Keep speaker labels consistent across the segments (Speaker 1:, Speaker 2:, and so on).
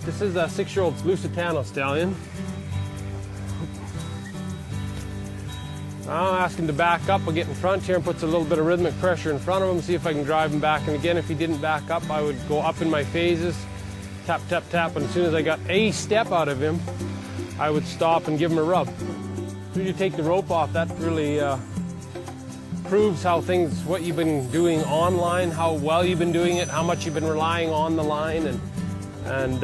Speaker 1: This is a 6-year-old Lusitano stallion. I'll ask him to back up. I'll get in front here and puts a little bit of rhythmic pressure in front of him, see if I can drive him back. And again, if he didn't back up, I would go up in my phases, tap, tap, tap, and as soon as I got a step out of him, I would stop and give him a rub. As soon as you take the rope off, that really proves what you've been doing online, how well you've been doing it, how much you've been relying on the line, and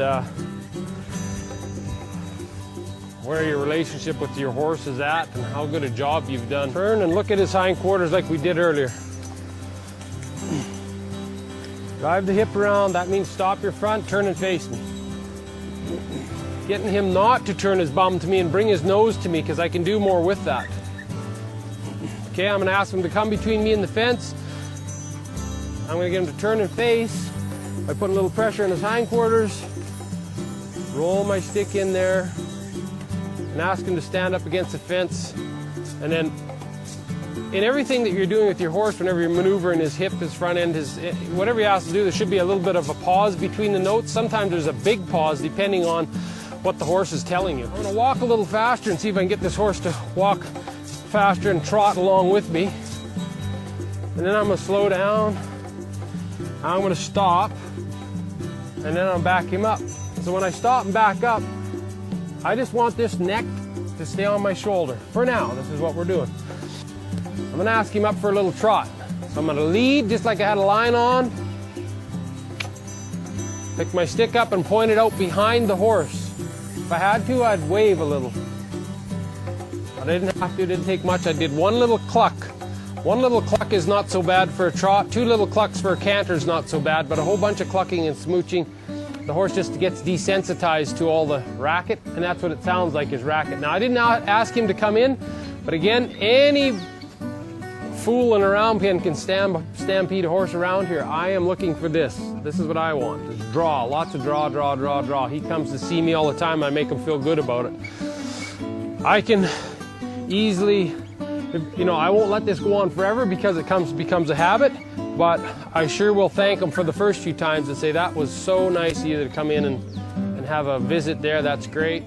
Speaker 1: where your relationship with your horse is at and how good a job you've done. Turn and look at his hindquarters like we did earlier. Drive the hip around, that means stop your front, turn and face me. Getting him not to turn his bum to me and bring his nose to me because I can do more with that. Okay, I'm going to ask him to come between me and the fence. I'm going to get him to turn and face by putting a little pressure in his hindquarters. Roll my stick in there and ask him to stand up against the fence. And then in everything that you're doing with your horse, whenever you're maneuvering his hip, his front end, whatever you ask to do, there should be a little bit of a pause between the notes. Sometimes there's a big pause depending on what the horse is telling you. I'm going to walk a little faster and see if I can get this horse to walk faster and trot along with me. And then I'm going to slow down. I'm going to stop. And then I'll back him up. So when I stop and back up, I just want this neck to stay on my shoulder. For now, this is what we're doing. I'm going to ask him up for a little trot. So I'm going to lead just like I had a line on. Pick my stick up and point it out behind the horse. If I had to, I'd wave a little. But I didn't have to, it didn't take much. I did one little cluck. One little cluck is not so bad for a trot. 2 little clucks for a canter is not so bad, but a whole bunch of clucking and smooching, the horse just gets desensitized to all the racket, and that's what it sounds like is racket. Now, I didn't ask him to come in, but again, any fooling around can stampede a horse around here. I am looking for this. This is what I want. Just draw, lots of draw, draw, draw, draw. He comes to see me all the time. I make him feel good about it. I can easily, I won't let this go on forever because it becomes a habit, but I sure will thank him for the first few times and say, that was so nice of you to come in and have a visit there. That's great.